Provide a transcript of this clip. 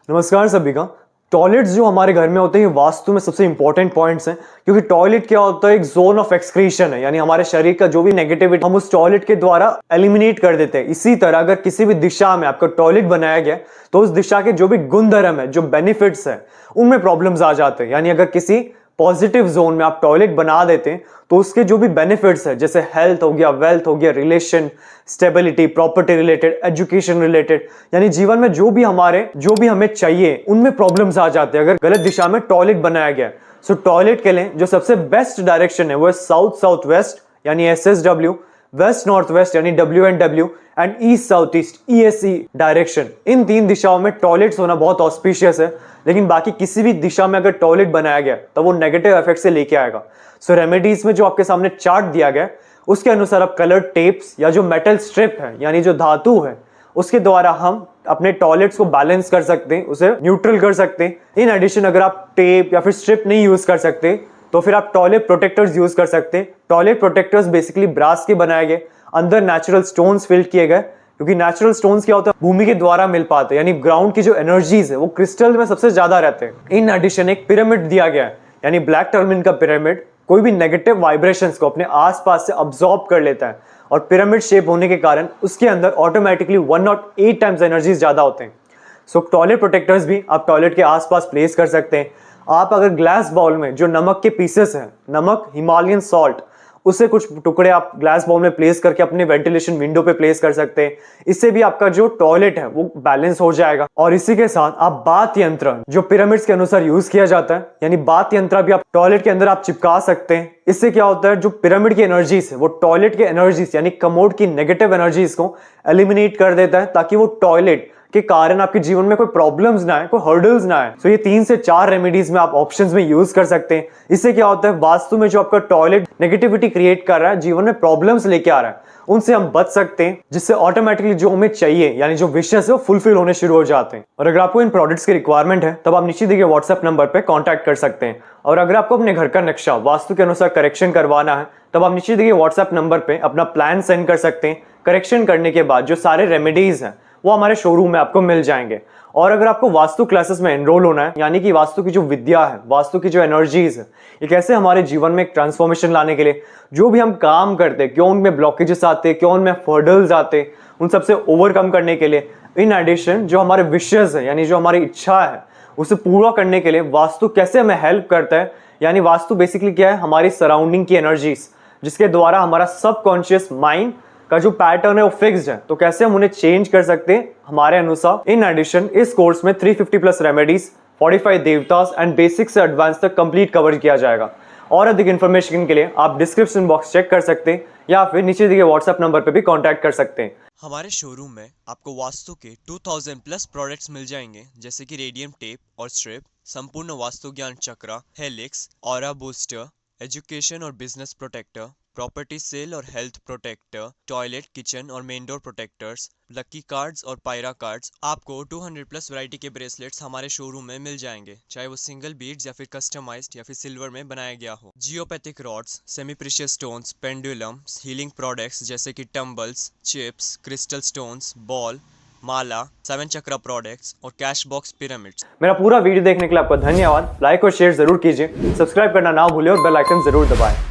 नमस्कार सभी का। टॉयलेट्स जो हमारे घर में होते हैं ये वास्तु में सबसे इंपॉर्टेंट पॉइंट्स हैं, क्योंकि टॉयलेट क्या होता है, एक जोन ऑफ एक्सक्रीशन है, यानी हमारे शरीर का जो भी नेगेटिविटी हम उस टॉयलेट के द्वारा एलिमिनेट कर देते हैं। इसी तरह अगर किसी भी दिशा में आपका टॉयलेट बनाया गया तो उस दिशा के जो भी गुणधर्म है, जो बेनिफिट्स है, उनमें प्रॉब्लम्स आ जाते हैं। यानी अगर किसी पॉजिटिव जोन में आप टॉयलेट बना देते हैं तो उसके जो भी बेनिफिट्स है, जैसे हेल्थ हो गया, वेल्थ हो गया, relation, stability, property related, education related, यानी जीवन में जो भी हमें चाहिए उनमें प्रॉब्लम्स आ जाते हैं अगर गलत दिशा में टॉयलेट बनाया गया। सो टॉयलेट के लिए जो सबसे बेस्ट डायरेक्शन है वो है साउथ साउथ वेस्ट यानी SSW, वेस्ट नॉर्थ वेस्ट यानी WNW and east south east ESE direction. इन तीन दिशाओं में टॉयलेट्स होना बहुत ऑस्पिशियस है, लेकिन बाकी किसी भी दिशा में अगर टॉयलेट बनाया गया तो वो नेगेटिव इफेक्ट से लेके आएगा। सो रेमेडीज में जो आपके सामने चार्ट दिया गया है उसके अनुसार आप कलर टेप्स या जो मेटल स्ट्रिप है यानी जो धातु है उसके द्वारा हम अपने टॉयलेट्स को बैलेंस कर सकते हैं, उसे न्यूट्रल कर सकते हैं। इन एडिशन अगर आप टेप या फिर स्ट्रिप नहीं यूज कर सकते तो फिर आप टॉयलेट प्रोटेक्टर्स यूज कर सकते हैं। टॉयलेट प्रोटेक्टर्स बेसिकली ब्रास के बनाए गए, अंदर नेचुरल स्टोन्स फिल्ड किए गए, क्योंकि नेचुरल स्टोन्स क्या होता है, भूमि के द्वारा मिल पाते हैं, यानी ग्राउंड की जो एनर्जीज है वो क्रिस्टल में सबसे ज्यादा रहते हैं। इन एडिशन एक पिरामिड दिया गया है, यानी ब्लैक टर्मिन का पिरामिड कोई भी नेगेटिव वाइब्रेशंस को अपने आसपास से अब्सॉर्ब कर लेता है, और पिरामिड शेप होने के कारण उसके अंदर ऑटोमेटिकली 108 टाइम्स एनर्जीज ज्यादा होते हैं। सो टॉयलेट प्रोटेक्टर्स भी आप टॉयलेट के आसपास प्लेस कर सकते हैं। आप अगर ग्लास बाउल में जो नमक के पीसेस हैं, नमक हिमालयन सॉल्ट, उससे कुछ टुकड़े आप ग्लास बाउल में प्लेस करके अपने वेंटिलेशन विंडो पे प्लेस कर सकते हैं। इससे भी आपका जो टॉयलेट है वो बैलेंस हो जाएगा। और इसी के साथ आप बाथ यंत्र जो पिरामिड्स के अनुसार यूज किया जाता है, यानी बाथ यंत्र भी आप टॉयलेट के अंदर आप चिपका सकते हैं। इससे क्या होता है, जो पिरामिड की एनर्जीज है वो टॉयलेट के एनर्जीज यानी कमोड की नेगेटिव एनर्जीज को एलिमिनेट कर देता है, ताकि वो टॉयलेट के कारण आपके जीवन में कोई प्रॉब्लम्स ना आए, कोई हर्डल्स ना आए। तो ये 3 से 4 रेमेडीज में आप ऑप्शंस में यूज कर सकते हैं। इससे क्या होता है, वास्तु में जो आपका टॉयलेट नेगेटिविटी क्रिएट कर रहा है, जीवन में प्रॉब्लम्स लेके आ रहा है, उनसे हम बच सकते हैं, जिससे ऑटोमेटिकली जो हमें चाहिए यानी जो विशेष है वो फुलफिल होने शुरू हो जाते हैं। और अगर आपको इन प्रोडक्ट्स की रिक्वायरमेंट है तब आप नीचे दिए व्हाट्सएप नंबर पे कांटेक्ट कर सकते हैं। और अगर आपको अपने घर का नक्शा वास्तु के अनुसार करेक्शन करवाना है तब आप नीचे दिए व्हाट्सएप नंबर पे अपना प्लान सेंड कर सकते हैं। करेक्शन करने के बाद जो सारे रेमेडीज हैं वो हमारे शोरूम में आपको मिल जाएंगे। और अगर आपको वास्तु क्लासेस में एनरोल होना है, यानी कि वास्तु की जो विद्या है, वास्तु की जो एनर्जीज है, ये कैसे हमारे जीवन में एक ट्रांसफॉर्मेशन लाने के लिए जो भी हम काम करते हैं, क्यों उनमें ब्लॉकेजेस आते, क्यों उनमें हर्डल्स आते, उन सबसे ओवरकम करने के लिए, इन एडिशन जो हमारे विशेष है यानी जो हमारी इच्छा है उसे पूरा करने के लिए वास्तु कैसे हमें हेल्प करता है, यानी वास्तु बेसिकली क्या है, हमारी सराउंडिंग की एनर्जीज जिसके द्वारा हमारा सबकॉन्शियस माइंड का जो पैटर्न है वो फिक्स्ड है, तो कैसे हम उन्हें चेंज कर सकते हैं हमारे अनुसार। इन एडिशन इस कोर्स में 350 प्लस रेमेडीज, 45 देवतास एंड बेसिक से एडवांस तक कंप्लीट कवर किया जाएगा। और अधिक इन्फॉर्मेशन के लिए आप डिस्क्रिप्शन बॉक्स चेक कर सकते हैं या फिर नीचे दिए व्हाट्सएप नंबर पर भी कॉन्टैक्ट कर सकते हैं। हमारे शोरूम में आपको वास्तु के 2000 प्लस प्रोडक्ट्स मिल जाएंगे, जैसे कि रेडियम टेप और स्ट्रिप, संपूर्ण वास्तु ज्ञान चक्र, हेलिक्स, ऑरा बूस्टर, एजुकेशन और बिजनेस प्रोटेक्टर, प्रॉपर्टी सेल और हेल्थ प्रोटेक्टर, टॉयलेट, किचन और main door protectors, lucky cards और पायरा कार्ड्स। आपको 200 प्लस वैरायटी के ब्रेसलेट्स हमारे शोरूम में मिल जाएंगे, चाहे वो सिंगल बीड्स या फिर कस्टमाइज्ड या फिर सिल्वर में बनाया गया हो। Geopathic rods, semi precious stones, pendulums, healing products जैसे कि tumbles, chips, crystal stones, ball, माला, 7 चक्रा प्रोडक्ट्स और कैश बॉक्स पिरामिड्स। मेरा पूरा वीडियो देखने के लिए आपका धन्यवाद। लाइक और शेयर जरूर कीजिए, सब्सक्राइब करना ना भूलें और बेल आइकन जरूर दबाएं।